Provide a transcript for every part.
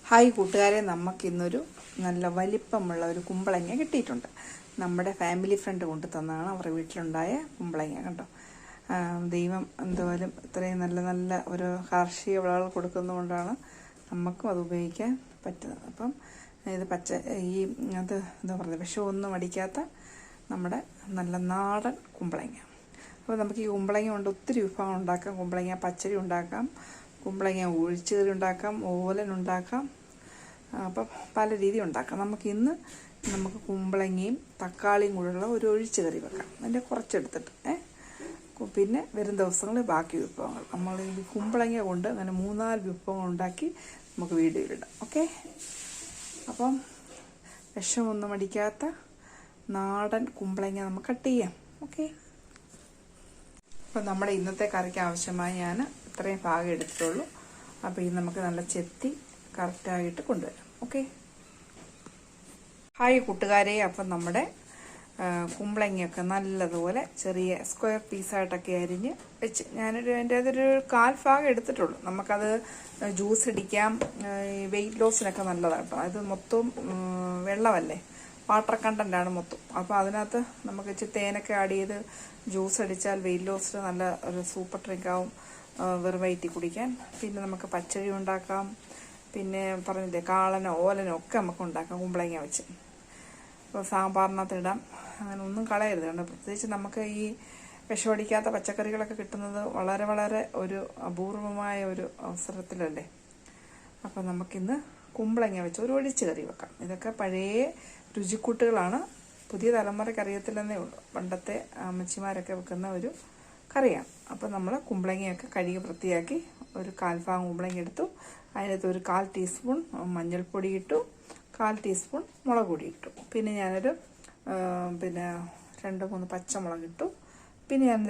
Hi കൂട്ടുകാരെ, നമുക്കിന്നൊരു നല്ല വലിപ്പമുള്ള ഒരു കുമ്പളങ്ങ കിട്ടിയിട്ടുണ്ട്. നമ്മുടെ ഫാമിലി ഫ്രണ്ട് കൊണ്ട് തന്നതാണ്. അവരുടെ വീട്ടിലുണ്ടായ കുമ്പളങ്ങ കണ്ടോ. ദൈവം എന്തായാലും ഇത്രയും നല്ല നല്ല ഒരു കാർഷിക വിളകൾ കൊടുക്കുന്നതുകൊണ്ടാണ് നമുക്കും അത് ഉപയോഗിക്കാൻ പറ്റുന്നത്. അപ്പം ഇത് അത് എന്താ പറയുക, വിഷമൊന്നും അടിക്കാത്ത നമ്മുടെ നല്ല നാടൻ കുമ്പളങ്ങ. അപ്പോൾ നമുക്ക് ഈ കുമ്പളങ്ങ കൊണ്ട് ഒത്തിരി വിഭവങ്ങൾ ഉണ്ടാക്കാം. കുമ്പളങ്ങ പച്ചടി ഉണ്ടാക്കാം, കുമ്പളങ്ങ ഒഴിച്ചുകറി ഉണ്ടാക്കാം, ഓലൻ ഉണ്ടാക്കാം. അപ്പം പല രീതി ഉണ്ടാക്കാം. നമുക്ക് കുമ്പളങ്ങയും തക്കാളിയും കൂടെയുള്ള ഒരു ഒഴിച്ചുകറി വെക്കാം. അതിൻ്റെ കുറച്ചെടുത്തിട്ട് പിന്നെ വരും ദിവസങ്ങളിൽ ബാക്കി വിഭവങ്ങൾ നമ്മൾ ഈ കുമ്പളങ്ങ കൊണ്ട് അങ്ങനെ 3-4 വിഭവങ്ങൾ ഉണ്ടാക്കി നമുക്ക് വീഡിയോയിലിടാം. ഓക്കെ, അപ്പം വിഷമൊന്നും അടിക്കാത്ത നാടൻ കുമ്പളങ്ങ നമുക്ക് കട്ട് ചെയ്യാം. ഓക്കെ, അപ്പം നമ്മുടെ ഇന്നത്തെ കറിക്ക് ആവശ്യമായി ഞാൻ ഇത്രയും ഭാഗം എടുത്തിട്ടുള്ളൂ. അപ്പോൾ ഇത് നമുക്ക് നല്ല ചെത്തി കറക്റ്റായിട്ട് കൊണ്ടുവരാം. ഓക്കെ, ഹായ് കൂട്ടുകാരെ. അപ്പം നമ്മുടെ കുമ്പളങ്ങയൊക്കെ നല്ലതുപോലെ ചെറിയ സ്ക്വയർ പീസായിട്ടൊക്കെ അരിഞ്ഞ് വെച്ച് എൻ്റെ അതൊരു 1/4 ഭാഗം എടുത്തിട്ടുള്ളൂ. നമുക്കത് ജ്യൂസ് അടിക്കാം, വെയിറ്റ് ലോസിനൊക്കെ നല്ലതാണ് കേട്ടോ. അത് മൊത്തം വെള്ളമല്ലേ, വാട്ടർ കണ്ടൻ്റാണ് മൊത്തം. അപ്പോൾ അതിനകത്ത് നമുക്ക് ഇച്ചിരി തേനൊക്കെ ആഡ് ചെയ്ത് ജ്യൂസ് അടിച്ചാൽ വെയിറ്റ് ലോസിന് നല്ല ഒരു സൂപ്പർ ഡ്രിങ്കാവും, വെറും വയറ്റിൽ കുടിക്കാൻ. പിന്നെ നമുക്ക് പച്ചടി ഉണ്ടാക്കാം, പിന്നെ പറഞ്ഞില്ലേ കാളനോ ഓലനോ ഒക്കെ നമുക്ക് ഉണ്ടാക്കാം കുമ്പളങ്ങ വെച്ച്. അപ്പോൾ സാമ്പാറിനകത്ത് ഇടാം. അങ്ങനെ ഒന്നും കളയരുത് കണ്ടോ. പ്രത്യേകിച്ച് നമുക്ക് ഈ വിഷമടിക്കാത്ത പച്ചക്കറികളൊക്കെ കിട്ടുന്നത് വളരെ വളരെ ഒരു അപൂർവമായ ഒരു അവസരത്തിലല്ലേ. അപ്പോൾ നമുക്കിന്ന് കുമ്പളങ്ങ വെച്ച് ഒരു ഒഴിച്ച് കറി വെക്കാം. ഇതൊക്കെ പഴയ രുചിക്കൂട്ടുകളാണ്, പുതിയ തലമുറയ്ക്ക് അറിയത്തില്ലെന്നേ ഉള്ളൂ. പണ്ടത്തെ അമ്മച്ചിമാരൊക്കെ വെക്കുന്ന ഒരു കറിയാണ്. അപ്പോൾ നമ്മൾ കുമ്പളങ്ങയൊക്കെ കഴുകി വൃത്തിയാക്കി ഒരു 1/4 ഭാഗം കുമ്പളങ്ങ എടുത്തു. അതിനകത്ത് ഒരു 1/4 ടീസ്പൂൺ മഞ്ഞൾപ്പൊടി ഇട്ടു, 1/4 ടീസ്പൂൺ മുളക് പൊടി ഇട്ടു. പിന്നെ ഞാനൊരു 2-3 പച്ചമുളക് ഇട്ടു. പിന്നെ ഞാൻ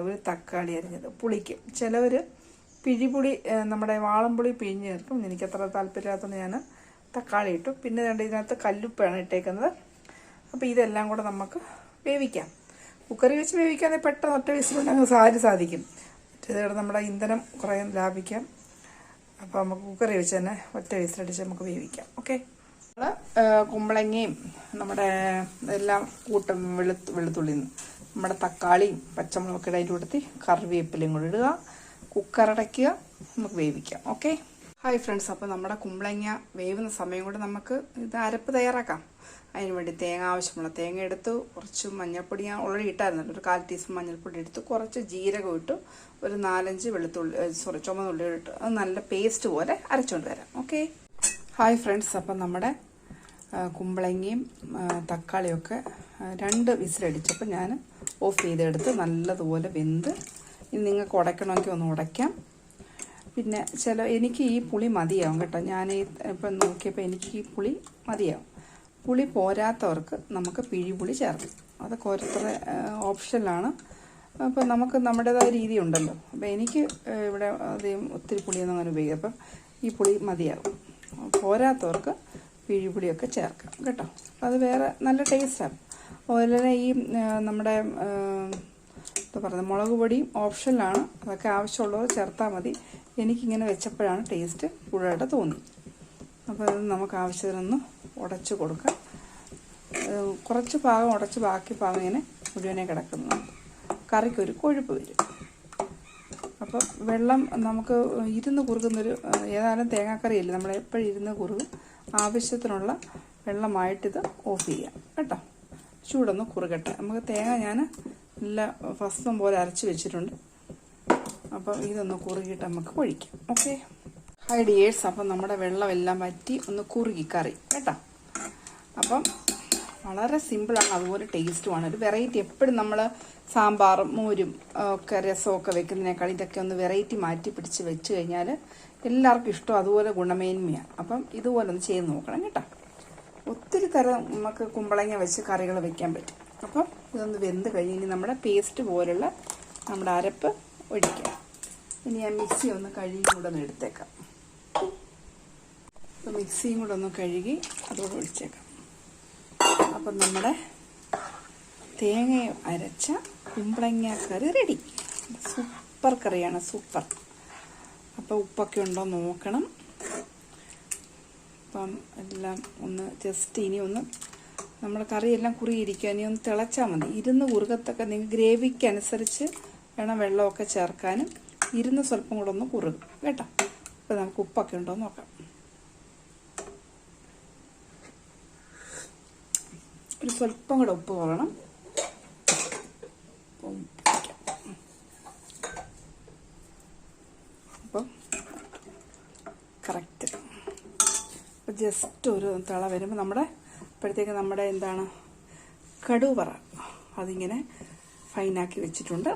ഒരു തക്കാളി അരിഞ്ഞത്. പുളിക്ക് ചിലവർ പിഴിപുളി, നമ്മുടെ വാളംപുളി പിഴിഞ്ഞ് ചേർക്കും. എനിക്കത്ര താല്പര്യമില്ലാത്തതുകൊണ്ട് ഞാൻ തക്കാളി ഇട്ടു. പിന്നെ ഇതിനകത്ത് കല്ലുപ്പാണ് ഇട്ടേക്കുന്നത്. അപ്പോൾ ഇതെല്ലാം കൂടെ നമുക്ക് വേവിക്കാം. കുക്കറിൽ വെച്ച് വേവിക്കാതെ പെട്ടെന്ന് ഒറ്റ വിസിലുണ്ടെങ്കിൽ സാധിക്കും. മറ്റേത് നമ്മുടെ ഇന്ധനം കുറേ ലാഭിക്കാം. അപ്പോൾ നമുക്ക് കുക്കറിൽ വെച്ച് തന്നെ ഒറ്റ വിസിലടിച്ച് നമുക്ക് വേവിക്കാം. ഓക്കെ, കുമ്പളങ്ങയും നമ്മുടെ എല്ലാം കൂട്ടം വെളുത്തുള്ളിന്ന് നമ്മുടെ തക്കാളിയും പച്ചമുളകൊക്കെ അതിൻ്റെ കൂട്ടത്തിൽ കറിവേപ്പിലയും കൂടി ഇടുക, കുക്കറടയ്ക്കുക, നമുക്ക് വേവിക്കാം. Okay, hi friends. അപ്പോൾ നമ്മുടെ കുമ്പളങ്ങ വേവുന്ന സമയം കൊണ്ട് നമുക്ക് ഇത് അരപ്പ് തയ്യാറാക്കാം. അതിന് വേണ്ടി തേങ്ങ ആവശ്യമുള്ള തേങ്ങ എടുത്തു, കുറച്ച് മഞ്ഞൾപ്പൊടി ഞാൻ ഓൾറെഡി ഇട്ടായിരുന്നല്ലോ, ഒരു 1/4 ടീസ്പൂൺ മഞ്ഞൾപ്പൊടി എടുത്തു, കുറച്ച് ജീരകം ഇട്ടു, ഒരു 4-5 ചുമന്നുള്ളി ഇട്ടു. അത് നല്ല പേസ്റ്റ് പോലെ അരച്ചുകൊണ്ട് വരാം. Okay, hi friends. അപ്പം നമ്മുടെ കുമ്പളങ്ങയും തക്കാളിയൊക്കെ 2 വിസിലടിച്ചപ്പോൾ ഞാൻ ഓഫ് ചെയ്തെടുത്ത് നല്ലതുപോലെ വെന്ത്. ഇനി നിങ്ങൾക്ക് ഉടയ്ക്കണമെങ്കിൽ ഒന്ന് ഉടയ്ക്കാം. പിന്നെ എനിക്ക് ഈ പുളി മതിയാവും കേട്ടോ. ഞാൻ ഇപ്പം നോക്കിയപ്പോൾ എനിക്ക് ഈ പുളി മതിയാവും. പുളി പോരാത്തവർക്ക് നമുക്ക് പിഴിപുളി ചേർക്കാം. അതൊക്കെ ഓരോരുത്തരുടെ ഓപ്ഷനിലാണ്. അപ്പോൾ നമുക്ക് നമ്മുടേതായ രീതി ഉണ്ടല്ലോ. അപ്പോൾ എനിക്ക് ഇവിടെ അധികം ഒത്തിരി പുളിയൊന്നും അങ്ങനെ ഉപയോഗിക്കാം. അപ്പം ഈ പുളി മതിയാകും. പോരാത്തവർക്ക് പിഴിപുളിയൊക്കെ ചേർക്കാം കേട്ടോ. അപ്പോൾ അത് വേറെ നല്ല ടേസ്റ്റാണ്. അതുപോലെ ഈ നമ്മുടെ എന്താ പറയുന്നത്, മുളക് പൊടിയും ഓപ്ഷനിലാണ്. അതൊക്കെ ആവശ്യമുള്ളവർ ചേർത്താൽ മതി. എനിക്കിങ്ങനെ വെച്ചപ്പോഴാണ് ടേസ്റ്റ് കൂടുതലായിട്ട് തോന്നി. അപ്പോൾ അത് നമുക്ക് ആവശ്യത്തിനൊന്ന് ഉടച്ച് കൊടുക്കാം. കുറച്ച് ഭാഗം ഉടച്ച് ബാക്കി ഭാഗം ഇങ്ങനെ മുഴുവനെ കിടക്കുന്നു. കറിക്കൊരു കൊഴുപ്പ് വരും. അപ്പോൾ വെള്ളം നമുക്ക് ഇരുന്ന് കുറുകുന്നൊരു, ഏതായാലും തേങ്ങാക്കറിയല്ലേ, നമ്മൾ എപ്പോഴും ഇരുന്ന് കുറുകും. ആവശ്യത്തിനുള്ള വെള്ളമായിട്ടിത് ഓഫ് ചെയ്യാം കേട്ടോ. ചൂടൊന്ന് കുറുകട്ടെ. നമുക്ക് തേങ്ങ ഞാൻ നല്ല ഫസ്റ്റും പോലെ അരച്ച് വെച്ചിട്ടുണ്ട്. അപ്പം ഇതൊന്ന് കുറുകിയിട്ട് നമുക്ക് ഒഴിക്കാം. Okay, hi dears. അപ്പം നമ്മുടെ വെള്ളമെല്ലാം വറ്റി ഒന്ന് കുറുകി കറി കേട്ടോ. അപ്പം വളരെ സിമ്പിളാണ്, അതുപോലെ ടേസ്റ്റുമാണ്. ഒരു വെറൈറ്റി. എപ്പോഴും നമ്മൾ സാമ്പാറും മോരും ഒക്കെ രസമൊക്കെ വെക്കുന്നതിനേക്കാൾ ഇതൊക്കെ ഒന്ന് വെറൈറ്റി മാറ്റി പിടിച്ച് വെച്ച് കഴിഞ്ഞാൽ എല്ലാവർക്കും ഇഷ്ടം, അതുപോലെ ഗുണമേന്മയാണ്. അപ്പം ഇതുപോലെ ഒന്ന് ചെയ്ത് നോക്കണം കേട്ടോ. ഒത്തിരി തരം നമുക്ക് കുമ്പളങ്ങ വെച്ച് കറികൾ വെക്കാൻ പറ്റും. അപ്പം ഇതൊന്ന് വെന്ത് കഴിഞ്ഞ് നമ്മുടെ പേസ്റ്റ് പോലുള്ള നമ്മുടെ അരപ്പ് ഒഴിക്കാം. ഇനി ഞാൻ മിക്സി ഒന്ന് കഴുകി കൂടെ ഒന്ന് എടുത്തേക്കാം. അപ്പോൾ മിക്സിയും കൂടെ ഒന്ന് കഴുകി അതോടെ ഒഴിച്ചേക്കാം. അപ്പം നമ്മുടെ തേങ്ങ അരച്ച കുമ്പളങ്ങ കറി റെഡി. സൂപ്പർ കറിയാണ്, സൂപ്പർ. അപ്പോൾ ഉപ്പൊക്കെ ഉണ്ടോ നോക്കണം. വെള്ളം എല്ലാം ഒന്ന് ജസ്റ്റ് ഇനി ഒന്ന് നമ്മൾ കറിയെല്ലാം കുറുകിയിരിക്കുക. ഇനി ഒന്ന് തിളച്ചാൽ മതി. ഇരുന്ന് കുറുകത്തൊക്കെ നിങ്ങൾ ഗ്രേവിക്ക് അനുസരിച്ച് വേണം വെള്ളമൊക്കെ ചേർക്കാനും. ഇരുന്ന് സ്വല്പം കൂടെ ഒന്ന് കുറുകും കേട്ടോ. അപ്പോൾ നമുക്ക് ഉപ്പൊക്കെ ഉണ്ടോ എന്ന് നോക്കാം. ഒരു സ്വല്പം കൂടെ ഉപ്പ് വേണം. അപ്പം കറക്റ്റ്. അപ്പോൾ ജസ്റ്റ് ഒരു തിള വരുമ്പോൾ അപ്പോഴത്തേക്ക് നമ്മുടെ എന്താണ് കടുവറ അതിങ്ങനെ ഫൈനാക്കി വെച്ചിട്ടുണ്ട്.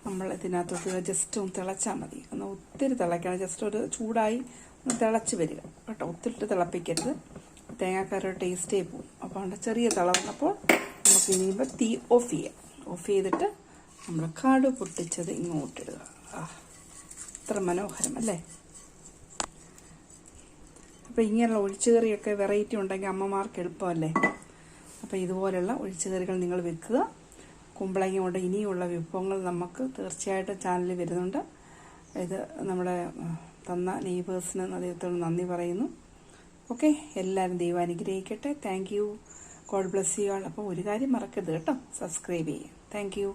നമ്മൾ ഇതിനകത്തോട്ട് ജസ്റ്റ് ഒന്ന് തിളച്ചാൽ മതി. ഒന്ന് ഒത്തിരി തിളയ്ക്കണം. ജസ്റ്റ് ഒരു ചൂടായി ഒന്ന് തിളച്ച് വരിക കേട്ടോ. ഒത്തിരി തിളപ്പിക്കരുത്, തേങ്ങാക്കറിയുടെ ടേസ്റ്റേ പോവും. അപ്പോൾ അവിടെ ചെറിയ തിള വന്നപ്പോൾ നമുക്ക് ഇനിയുമ്പോൾ തീ ഓഫ് ചെയ്യാം. ഓഫ് ചെയ്തിട്ട് നമ്മൾ കടു പൊട്ടിച്ചത് ഇങ്ങോട്ടിടുക. ഇത്ര മനോഹരം അല്ലേ. അപ്പോൾ ഇങ്ങനെയുള്ള ഒഴിച്ചുകറിയൊക്കെ വെറൈറ്റി ഉണ്ടെങ്കിൽ അമ്മമാർക്ക് എളുപ്പമല്ലേ. അപ്പോൾ ഇതുപോലെയുള്ള ഒഴിച്ചുകറികൾ നിങ്ങൾ വെക്കുക. കുമ്പളങ്ങ കൊണ്ട് ഇനിയുള്ള വിഭവങ്ങൾ നമുക്ക് തീർച്ചയായിട്ടും ചാനലിൽ വരുന്നുണ്ട്. ഇത് നമ്മുടെ തന്ന നെയ്ബേഴ്സിന് ദൈവത്തോട് നന്ദി പറയുന്നു. ഓക്കെ, എല്ലാവരും ദൈവം അനുഗ്രഹിക്കട്ടെ. Thank you. God bless you all. അപ്പോൾ ഒരു കാര്യം മറക്കരുത് കേട്ടോ, സബ്സ്ക്രൈബ് ചെയ്യുക. Thank you.